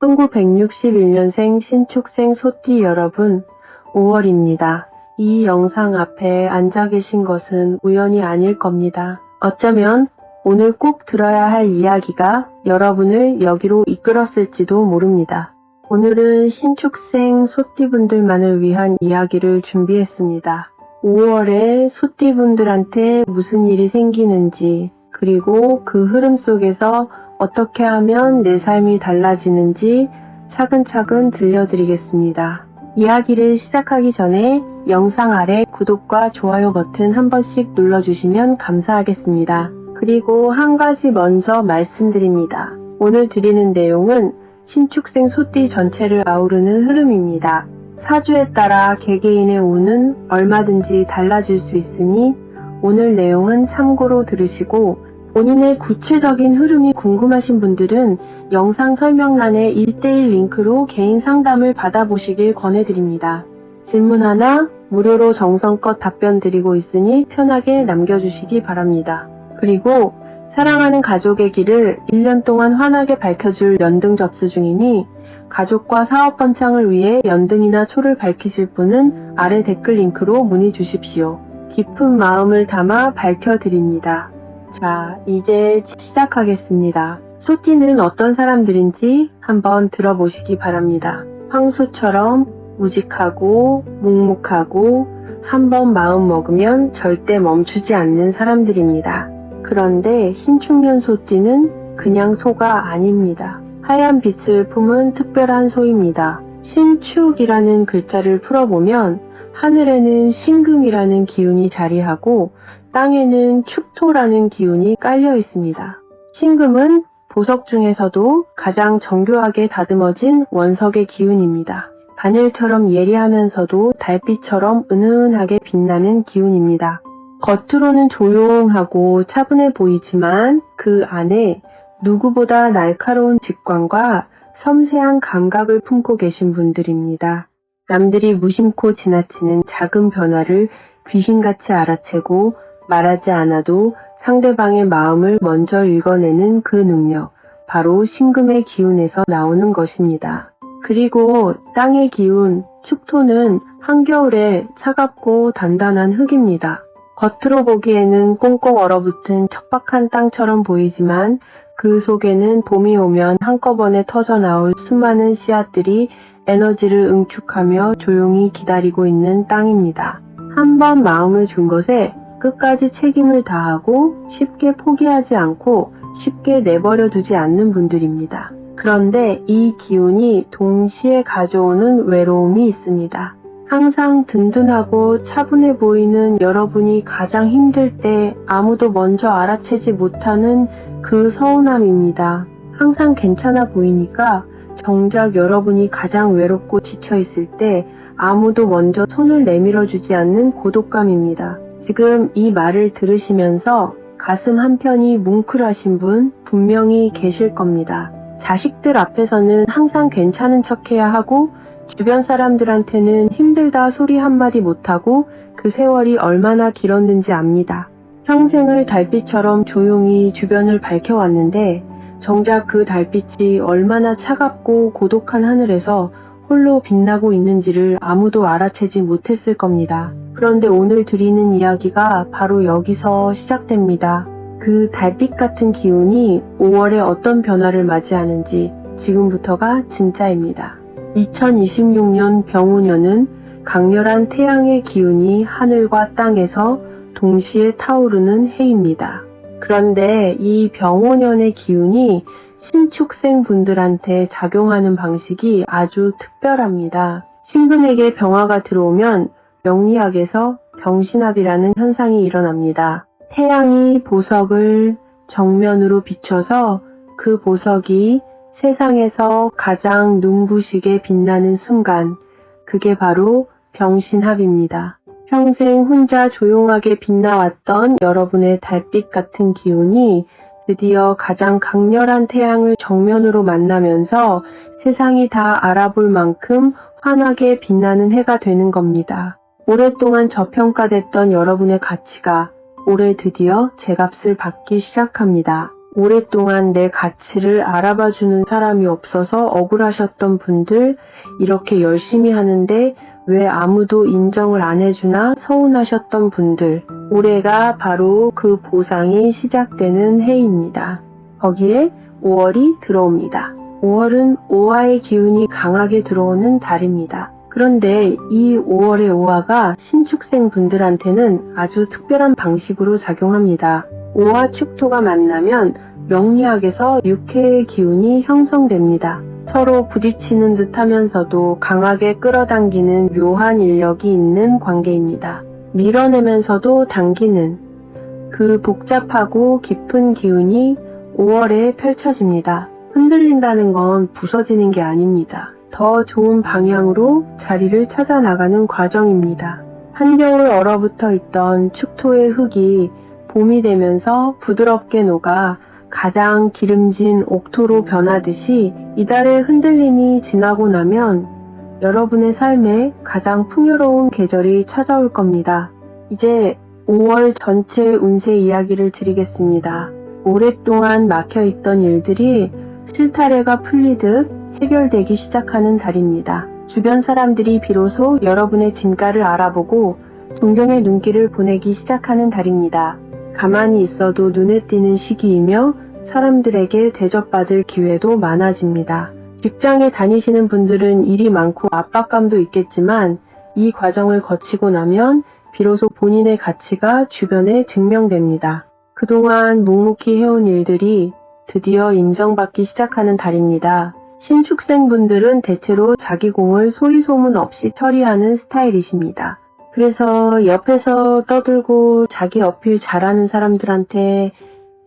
1961년생 신축생 소띠 여러분, 5월입니다. 이 영상 앞에 앉아 계신 것은 우연이 아닐 겁니다. 어쩌면 오늘 꼭 들어야 할 이야기가 여러분을 여기로 이끌었을지도 모릅니다. 오늘은 신축생 소띠분들만을 위한 이야기를 준비했습니다. 5월에 소띠분들한테 무슨 일이 생기는지, 그리고 그 흐름 속에서 어떻게 하면 내 삶이 달라지는지 차근차근 들려드리겠습니다. 이야기를 시작하기 전에 영상 아래 구독과 좋아요 버튼 한 번씩 눌러주시면 감사하겠습니다. 그리고 한 가지 먼저 말씀드립니다. 오늘 드리는 내용은 신축생 소띠 전체를 아우르는 흐름입니다. 사주에 따라 개개인의 운은 얼마든지 달라질 수 있으니 오늘 내용은 참고로 들으시고 본인의 구체적인 흐름이 궁금하신 분들은 영상 설명란에 1:1 링크로 개인 상담을 받아보시길 권해드립니다. 질문 하나 무료로 정성껏 답변 드리고 있으니 편하게 남겨주시기 바랍니다. 그리고 사랑하는 가족의 길을 1년 동안 환하게 밝혀줄 연등 접수 중이니 가족과 사업 번창을 위해 연등이나 초를 밝히실 분은 아래 댓글 링크로 문의 주십시오. 깊은 마음을 담아 밝혀드립니다. 자, 이제 시작하겠습니다. 소띠는 어떤 사람들인지 한번 들어보시기 바랍니다. 황소처럼 우직하고 묵묵하고 한번 마음 먹으면 절대 멈추지 않는 사람들입니다. 그런데 신축년 소띠는 그냥 소가 아닙니다. 하얀 빛을 품은 특별한 소입니다. 신축이라는 글자를 풀어보면 하늘에는 신금이라는 기운이 자리하고 땅에는 축토라는 기운이 깔려 있습니다. 신금은 보석 중에서도 가장 정교하게 다듬어진 원석의 기운입니다. 바늘처럼 예리하면서도 달빛처럼 은은하게 빛나는 기운입니다. 겉으로는 조용하고 차분해 보이지만 그 안에 누구보다 날카로운 직관과 섬세한 감각을 품고 계신 분들입니다. 남들이 무심코 지나치는 작은 변화를 귀신같이 알아채고 말하지 않아도 상대방의 마음을 먼저 읽어내는 그 능력, 바로 신금의 기운에서 나오는 것입니다. 그리고 땅의 기운, 축토는 한겨울에 차갑고 단단한 흙입니다. 겉으로 보기에는 꽁꽁 얼어붙은 척박한 땅처럼 보이지만 그 속에는 봄이 오면 한꺼번에 터져나올 수많은 씨앗들이 에너지를 응축하며 조용히 기다리고 있는 땅입니다. 한번 마음을 준 것에 끝까지 책임을 다하고 쉽게 포기하지 않고 쉽게 내버려 두지 않는 분들입니다. 그런데 이 기운이 동시에 가져오는 외로움이 있습니다. 항상 든든하고 차분해 보이는 여러분이 가장 힘들 때 아무도 먼저 알아채지 못하는 그 서운함입니다. 항상 괜찮아 보이니까 정작 여러분이 가장 외롭고 지쳐있을 때 아무도 먼저 손을 내밀어 주지 않는 고독감입니다. 지금 이 말을 들으시면서 가슴 한편이 뭉클하신 분 분명히 계실 겁니다. 자식들 앞에서는 항상 괜찮은 척해야 하고 주변 사람들한테는 힘들다 소리 한마디 못하고 그 세월이 얼마나 길었는지 압니다. 평생을 달빛처럼 조용히 주변을 밝혀왔는데 정작 그 달빛이 얼마나 차갑고 고독한 하늘에서 홀로 빛나고 있는지를 아무도 알아채지 못했을 겁니다. 그런데 오늘 드리는 이야기가 바로 여기서 시작됩니다. 그 달빛 같은 기운이 5월에 어떤 변화를 맞이하는지 지금부터가 진짜입니다. 2026년 병오년은 강렬한 태양의 기운이 하늘과 땅에서 동시에 타오르는 해입니다. 그런데 이 병오년의 기운이 신축생 분들한테 작용하는 방식이 아주 특별합니다. 신금에게 병화가 들어오면 명리학에서 병신합이라는 현상이 일어납니다. 태양이 보석을 정면으로 비춰서 그 보석이 세상에서 가장 눈부시게 빛나는 순간, 그게 바로 병신합입니다. 평생 혼자 조용하게 빛나왔던 여러분의 달빛 같은 기운이 드디어 가장 강렬한 태양을 정면으로 만나면서 세상이 다 알아볼 만큼 환하게 빛나는 해가 되는 겁니다. 오랫동안 저평가됐던 여러분의 가치가 올해 드디어 제값을 받기 시작합니다. 오랫동안 내 가치를 알아봐주는 사람이 없어서 억울하셨던 분들, 이렇게 열심히 하는데 왜 아무도 인정을 안 해주나 서운하셨던 분들, 올해가 바로 그 보상이 시작되는 해입니다. 거기에 5월이 들어옵니다. 5월은 오화의 기운이 강하게 들어오는 달입니다. 그런데 이 5월의 오화가 신축생 분들한테는 아주 특별한 방식으로 작용합니다. 오화 축토가 만나면 명리학에서 육해의 기운이 형성됩니다. 서로 부딪히는 듯 하면서도 강하게 끌어당기는 묘한 인력이 있는 관계입니다. 밀어내면서도 당기는 그 복잡하고 깊은 기운이 5월에 펼쳐집니다. 흔들린다는 건 부서지는 게 아닙니다. 더 좋은 방향으로 자리를 찾아 나가는 과정입니다. 한겨울 얼어붙어 있던 축토의 흙이 봄이 되면서 부드럽게 녹아 가장 기름진 옥토로 변하듯이 이달의 흔들림이 지나고 나면 여러분의 삶에 가장 풍요로운 계절이 찾아올 겁니다. 이제 5월 전체 운세 이야기를 드리겠습니다. 오랫동안 막혀있던 일들이 실타래가 풀리듯 해결되기 시작하는 달입니다. 주변 사람들이 비로소 여러분의 진가를 알아보고 존경의 눈길을 보내기 시작하는 달입니다. 가만히 있어도 눈에 띄는 시기이며 사람들에게 대접받을 기회도 많아집니다. 직장에 다니시는 분들은 일이 많고 압박감도 있겠지만 이 과정을 거치고 나면 비로소 본인의 가치가 주변에 증명됩니다. 그동안 묵묵히 해온 일들이 드디어 인정받기 시작하는 달입니다. 신축생분들은 대체로 자기 공을 소리소문 없이 처리하는 스타일이십니다. 그래서 옆에서 떠들고 자기 어필 잘하는 사람들한테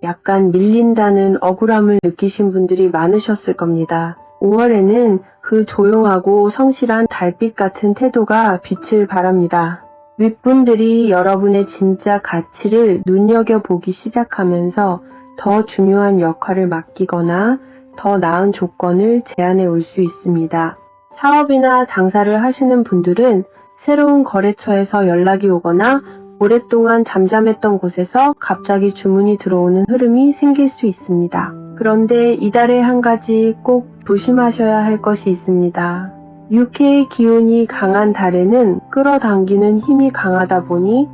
약간 밀린다는 억울함을 느끼신 분들이 많으셨을 겁니다. 5월에는 그 조용하고 성실한 달빛 같은 태도가 빛을 발합니다. 윗분들이 여러분의 진짜 가치를 눈여겨보기 시작하면서 더 중요한 역할을 맡기거나 더 나은 조건을 제안해 올 수 있습니다. 사업이나 장사를 하시는 분들은 새로운 거래처에서 연락이 오거나 오랫동안 잠잠했던 곳에서 갑자기 주문이 들어오는 흐름이 생길 수 있습니다. 그런데 이달에 한 가지 꼭 조심하셔야 할 것이 있습니다. 육해의 기운이 강한 달에는 끌어당기는 힘이 강하다 보니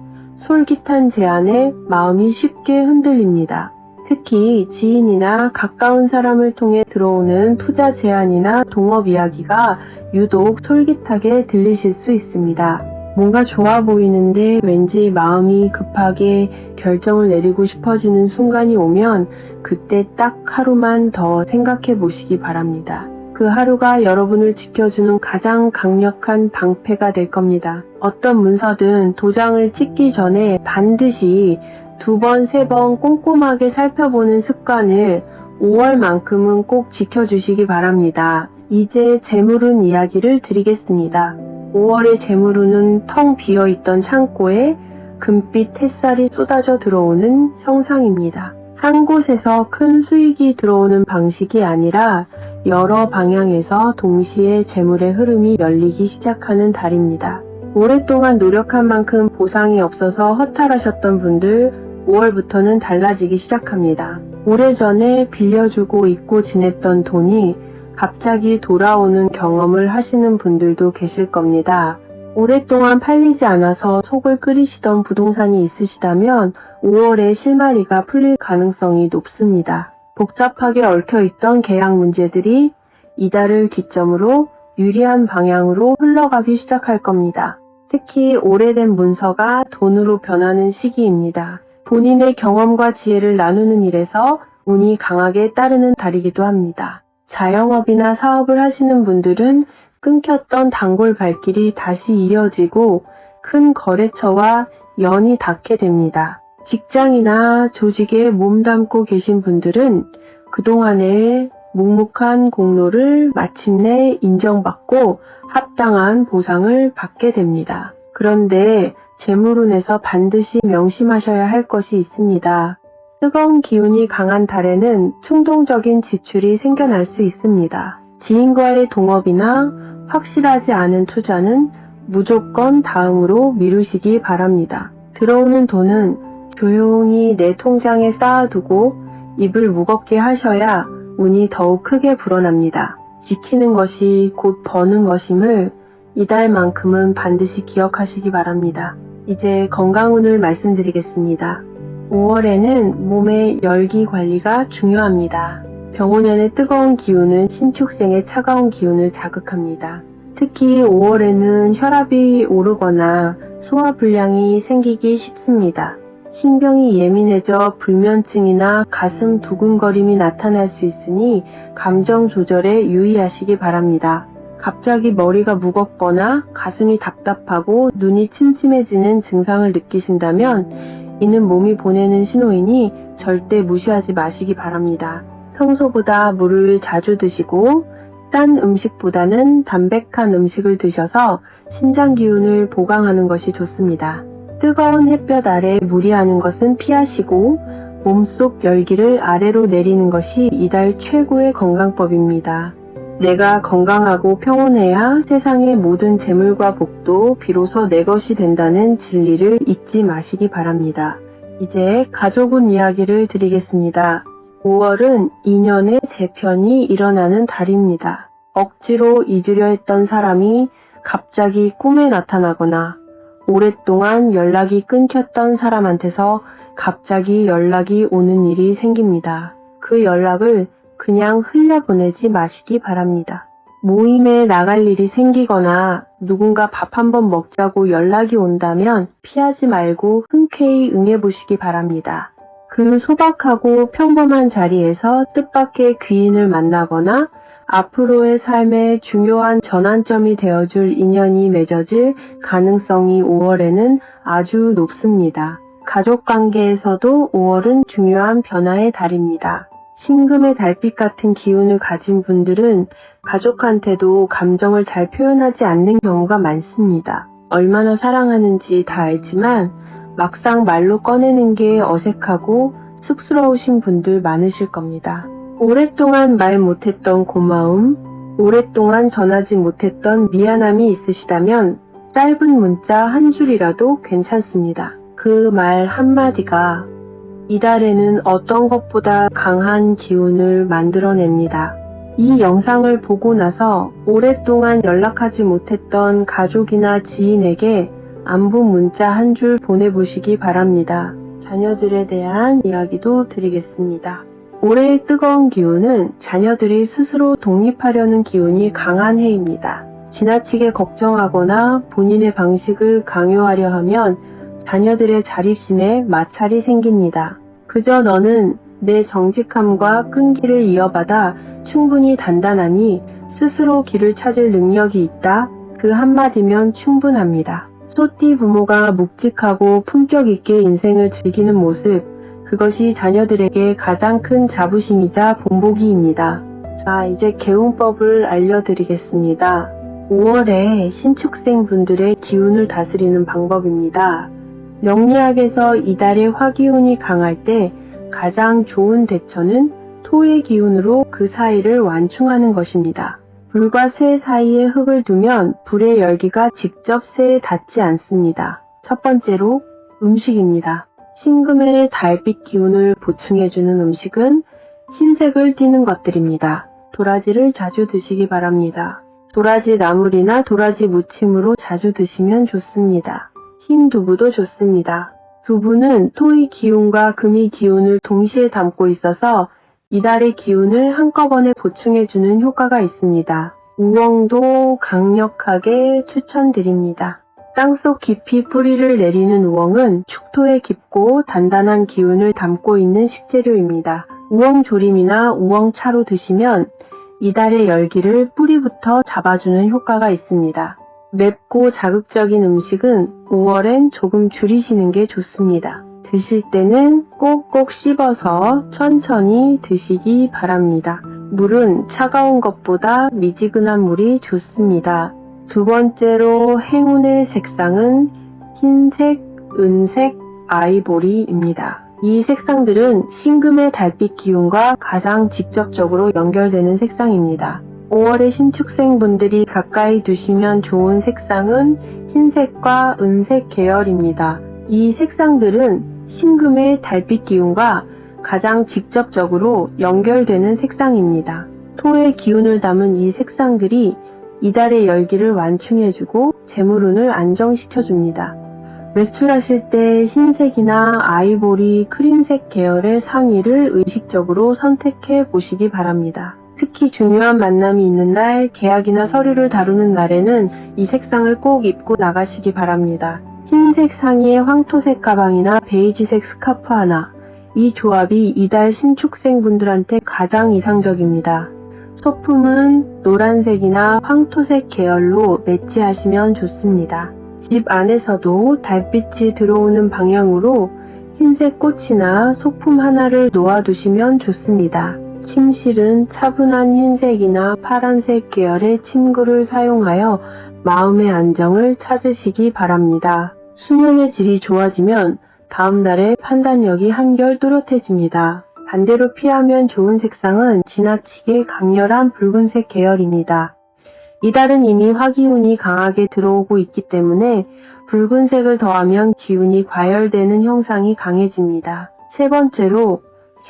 솔깃한 제안에 마음이 쉽게 흔들립니다. 특히 지인이나 가까운 사람을 통해 들어오는 투자 제안이나 동업 이야기가 유독 솔깃하게 들리실 수 있습니다. 뭔가 좋아 보이는데 왠지 마음이 급하게 결정을 내리고 싶어지는 순간이 오면 그때 딱 하루만 더 생각해 보시기 바랍니다. 그 하루가 여러분을 지켜주는 가장 강력한 방패가 될 겁니다. 어떤 문서든 도장을 찍기 전에 반드시 2번, 3번 꼼꼼하게 살펴보는 습관을 5월만큼은 꼭 지켜주시기 바랍니다. 이제 재물운 이야기를 드리겠습니다. 5월의 재물운은 텅 비어있던 창고에 금빛 햇살이 쏟아져 들어오는 형상입니다. 한 곳에서 큰 수익이 들어오는 방식이 아니라 여러 방향에서 동시에 재물의 흐름이 열리기 시작하는 달입니다. 오랫동안 노력한 만큼 보상이 없어서 허탈하셨던 분들 5월부터는 달라지기 시작합니다. 오래전에 빌려주고 잊고 지냈던 돈이 갑자기 돌아오는 경험을 하시는 분들도 계실 겁니다. 오랫동안 팔리지 않아서 속을 끓이시던 부동산이 있으시다면 5월에 실마리가 풀릴 가능성이 높습니다. 복잡하게 얽혀있던 계약 문제들이 이달을 기점으로 유리한 방향으로 흘러가기 시작할 겁니다. 특히 오래된 문서가 돈으로 변하는 시기입니다. 본인의 경험과 지혜를 나누는 일에서 운이 강하게 따르는 달이기도 합니다. 자영업이나 사업을 하시는 분들은 끊겼던 단골 발길이 다시 이어지고 큰 거래처와 연이 닿게 됩니다. 직장이나 조직에 몸담고 계신 분들은 그동안의 묵묵한 공로를 마침내 인정받고 합당한 보상을 받게 됩니다. 그런데 재물운에서 반드시 명심하셔야 할 것이 있습니다. 뜨거운 기운이 강한 달에는 충동적인 지출이 생겨날 수 있습니다. 지인과의 동업이나 확실하지 않은 투자는 무조건 다음으로 미루시기 바랍니다. 들어오는 돈은 조용히 내 통장에 쌓아두고 입을 무겁게 하셔야 운이 더욱 크게 불어납니다. 지키는 것이 곧 버는 것임을 이달만큼은 반드시 기억하시기 바랍니다. 이제 건강운을 말씀드리겠습니다. 5월에는 몸의 열기 관리가 중요합니다. 병오년의 뜨거운 기운은 신축생의 차가운 기운을 자극합니다. 특히 5월에는 혈압이 오르거나 소화불량이 생기기 쉽습니다. 신경이 예민해져 불면증이나 가슴 두근거림이 나타날 수 있으니 감정 조절에 유의하시기 바랍니다. 갑자기 머리가 무겁거나 가슴이 답답하고 눈이 침침해지는 증상을 느끼신다면 이는 몸이 보내는 신호이니 절대 무시하지 마시기 바랍니다. 평소보다 물을 자주 드시고 짠 음식보다는 담백한 음식을 드셔서 신장 기운을 보강하는 것이 좋습니다. 뜨거운 햇볕 아래 무리하는 것은 피하시고 몸속 열기를 아래로 내리는 것이 이달 최고의 건강법입니다. 내가 건강하고 평온해야 세상의 모든 재물과 복도 비로소 내 것이 된다는 진리를 잊지 마시기 바랍니다. 이제 가족운 이야기를 드리겠습니다. 5월은 인연의 재편이 일어나는 달입니다. 억지로 잊으려 했던 사람이 갑자기 꿈에 나타나거나 오랫동안 연락이 끊겼던 사람한테서 갑자기 연락이 오는 일이 생깁니다. 그 연락을 그냥 흘려보내지 마시기 바랍니다. 모임에 나갈 일이 생기거나 누군가 밥 한번 먹자고 연락이 온다면 피하지 말고 흔쾌히 응해보시기 바랍니다. 그 소박하고 평범한 자리에서 뜻밖의 귀인을 만나거나 앞으로의 삶에 중요한 전환점이 되어줄 인연이 맺어질 가능성이 5월에는 아주 높습니다. 가족관계에서도 5월은 중요한 변화의 달입니다. 신금의 달빛 같은 기운을 가진 분들은 가족한테도 감정을 잘 표현하지 않는 경우가 많습니다. 얼마나 사랑하는지 다 알지만 막상 말로 꺼내는 게 어색하고 쑥스러우신 분들 많으실 겁니다. 오랫동안 말 못했던 고마움, 오랫동안 전하지 못했던 미안함이 있으시다면 짧은 문자 한 줄이라도 괜찮습니다. 그 말 한마디가 이달에는 어떤 것보다 강한 기운을 만들어냅니다. 이 영상을 보고 나서 오랫동안 연락하지 못했던 가족이나 지인에게 안부 문자 한 줄 보내보시기 바랍니다. 자녀들에 대한 이야기도 드리겠습니다. 올해의 뜨거운 기운은 자녀들이 스스로 독립하려는 기운이 강한 해입니다. 지나치게 걱정하거나 본인의 방식을 강요하려 하면 자녀들의 자립심에 마찰이 생깁니다. 그저 너는 내 정직함과 끈기를 이어받아 충분히 단단하니 스스로 길을 찾을 능력이 있다. 그 한마디면 충분합니다. 소띠 부모가 묵직하고 품격 있게 인생을 즐기는 모습, 그것이 자녀들에게 가장 큰 자부심이자 본보기입니다. 자, 이제 개운법을 알려드리겠습니다. 5월에 신축생 분들의 기운을 다스리는 방법입니다. 명리학에서 이달의 화기운이 강할 때 가장 좋은 대처는 토의 기운으로 그 사이를 완충하는 것입니다. 불과 쇠 사이에 흙을 두면 불의 열기가 직접 쇠에 닿지 않습니다. 첫 번째로 음식입니다. 신금의 달빛 기운을 보충해주는 음식은 흰색을 띠는 것들입니다. 도라지를 자주 드시기 바랍니다. 도라지 나물이나 도라지 무침으로 자주 드시면 좋습니다. 흰 두부도 좋습니다. 두부는 토의 기운과 금의 기운을 동시에 담고 있어서 이달의 기운을 한꺼번에 보충해주는 효과가 있습니다. 우엉도 강력하게 추천드립니다. 땅속 깊이 뿌리를 내리는 우엉은 축토에 깊고 단단한 기운을 담고 있는 식재료입니다. 우엉조림이나 우엉차로 드시면 이달의 열기를 뿌리부터 잡아주는 효과가 있습니다. 맵고 자극적인 음식은 5월엔 조금 줄이시는 게 좋습니다. 드실 때는 꼭꼭 씹어서 천천히 드시기 바랍니다. 물은 차가운 것보다 미지근한 물이 좋습니다. 두 번째로 행운의 색상은 흰색, 은색, 아이보리입니다. 이 색상들은 신금의 달빛 기운과 가장 직접적으로 연결되는 색상입니다. 5월의 신축생분들이 가까이 두시면 좋은 색상은 흰색과 은색 계열입니다. 이 색상들은 신금의 달빛 기운과 가장 직접적으로 연결되는 색상입니다. 토의 기운을 담은 이 색상들이 이달의 열기를 완충해주고 재물운을 안정시켜줍니다. 외출하실 때 흰색이나 아이보리, 크림색 계열의 상의를 의식적으로 선택해 보시기 바랍니다. 특히 중요한 만남이 있는 날, 계약이나 서류를 다루는 날에는 이 색상을 꼭 입고 나가시기 바랍니다. 흰색 상의에 황토색 가방이나 베이지색 스카프 하나, 이 조합이 이달 신축생 분들한테 가장 이상적입니다. 소품은 노란색이나 황토색 계열로 매치하시면 좋습니다. 집 안에서도 달빛이 들어오는 방향으로 흰색 꽃이나 소품 하나를 놓아두시면 좋습니다. 침실은 차분한 흰색이나 파란색 계열의 침구를 사용하여 마음의 안정을 찾으시기 바랍니다. 수면의 질이 좋아지면 다음 날의 판단력이 한결 뚜렷해집니다. 반대로 피하면 좋은 색상은 지나치게 강렬한 붉은색 계열입니다. 이달은 이미 화기운이 강하게 들어오고 있기 때문에 붉은색을 더하면 기운이 과열되는 형상이 강해집니다. 세 번째로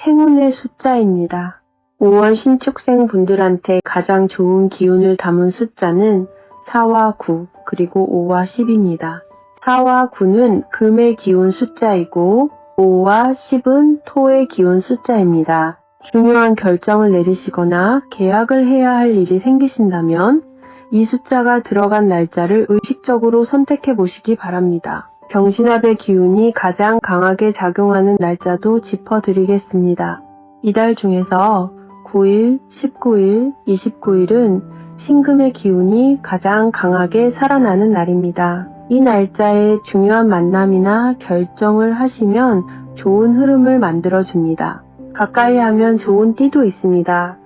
행운의 숫자입니다. 5월 신축생 분들한테 가장 좋은 기운을 담은 숫자는 4와 9, 그리고 5와 10입니다. 4와 9는 금의 기운 숫자이고 5와 10은 토의 기운 숫자입니다. 중요한 결정을 내리시거나 계약을 해야 할 일이 생기신다면 이 숫자가 들어간 날짜를 의식적으로 선택해 보시기 바랍니다. 병신합의 기운이 가장 강하게 작용하는 날짜도 짚어드리겠습니다. 이달 중에서 9일, 19일, 29일은 신금의 기운이 가장 강하게 살아나는 날입니다. 이 날짜에 중요한 만남이나 결정을 하시면 좋은 흐름을 만들어줍니다. 가까이 하면 좋은 띠도 있습니다.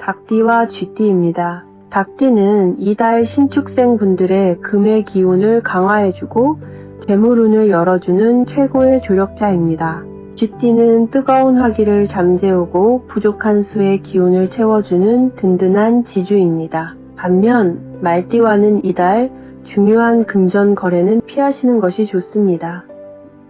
닭띠와 쥐띠입니다. 닭띠는 이달 신축생 분들의 금의 기운을 강화해주고 재물운을 열어주는 최고의 조력자입니다. 쥐띠는 뜨거운 화기를 잠재우고 부족한 수의 기운을 채워주는 든든한 지주입니다. 반면 말띠와는 이달 중요한 금전 거래는 피하시는 것이 좋습니다.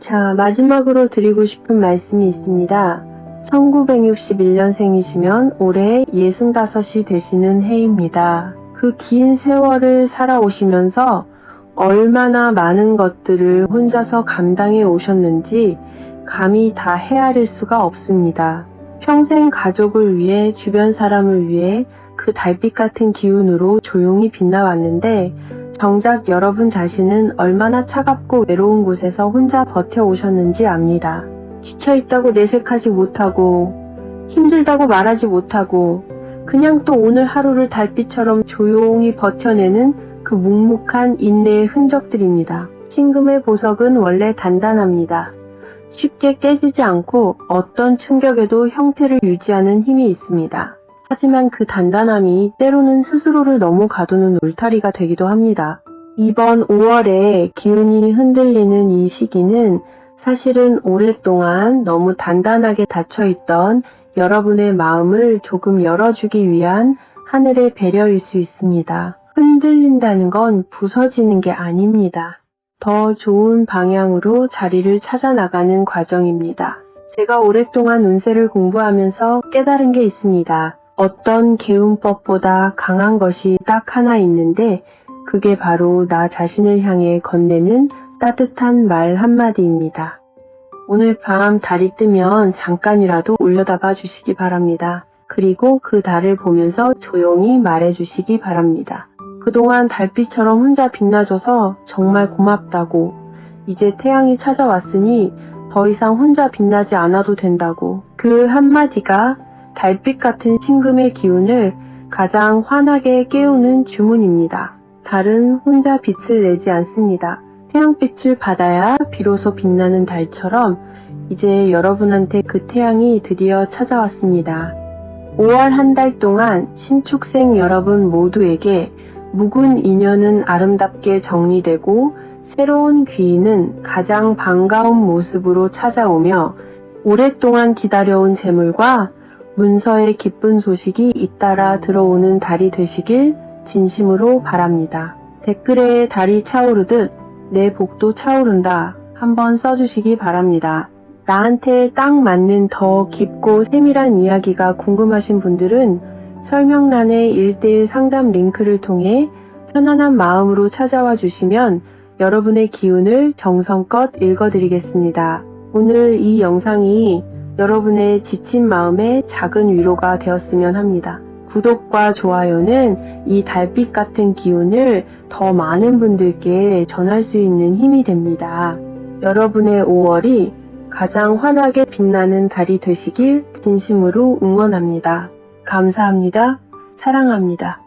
자, 마지막으로 드리고 싶은 말씀이 있습니다. 1961년생이시면 올해 65이 되시는 해입니다. 그 긴 세월을 살아오시면서 얼마나 많은 것들을 혼자서 감당해 오셨는지 감히 다 헤아릴 수가 없습니다. 평생 가족을 위해, 주변 사람을 위해 그 달빛 같은 기운으로 조용히 빛나왔는데 정작 여러분 자신은 얼마나 차갑고 외로운 곳에서 혼자 버텨오셨는지 압니다. 지쳐있다고 내색하지 못하고 힘들다고 말하지 못하고 그냥 또 오늘 하루를 달빛처럼 조용히 버텨내는 그 묵묵한 인내의 흔적들입니다. 신금의 보석은 원래 단단합니다. 쉽게 깨지지 않고 어떤 충격에도 형태를 유지하는 힘이 있습니다. 하지만 그 단단함이 때로는 스스로를 너무 가두는 울타리가 되기도 합니다. 이번 5월에 기운이 흔들리는 이 시기는 사실은 오랫동안 너무 단단하게 닫혀있던 여러분의 마음을 조금 열어주기 위한 하늘의 배려일 수 있습니다. 흔들린다는 건 부서지는 게 아닙니다. 더 좋은 방향으로 자리를 찾아 나가는 과정입니다. 제가 오랫동안 운세를 공부하면서 깨달은 게 있습니다. 어떤 개운법보다 강한 것이 딱 하나 있는데 그게 바로 나 자신을 향해 건네는 따뜻한 말 한마디입니다. 오늘 밤 달이 뜨면 잠깐이라도 올려다봐 주시기 바랍니다. 그리고 그 달을 보면서 조용히 말해주시기 바랍니다. 그동안 달빛처럼 혼자 빛나줘서 정말 고맙다고, 이제 태양이 찾아왔으니 더 이상 혼자 빛나지 않아도 된다고. 그 한마디가 달빛 같은 신금의 기운을 가장 환하게 깨우는 주문입니다. 달은 혼자 빛을 내지 않습니다. 태양빛을 받아야 비로소 빛나는 달처럼 이제 여러분한테 그 태양이 드디어 찾아왔습니다. 5월 한 달 동안 신축생 여러분 모두에게 묵은 인연은 아름답게 정리되고 새로운 귀인은 가장 반가운 모습으로 찾아오며 오랫동안 기다려온 재물과 문서의 기쁜 소식이 잇따라 들어오는 달이 되시길 진심으로 바랍니다. 댓글에 달이 차오르듯 내 복도 차오른다 한번 써주시기 바랍니다. 나한테 딱 맞는 더 깊고 세밀한 이야기가 궁금하신 분들은 설명란에 1:1 상담 링크를 통해 편안한 마음으로 찾아와 주시면 여러분의 기운을 정성껏 읽어드리겠습니다. 오늘 이 영상이 여러분의 지친 마음에 작은 위로가 되었으면 합니다. 구독과 좋아요는 이 달빛 같은 기운을 더 많은 분들께 전할 수 있는 힘이 됩니다. 여러분의 5월이 가장 환하게 빛나는 달이 되시길 진심으로 응원합니다. 감사합니다. 사랑합니다.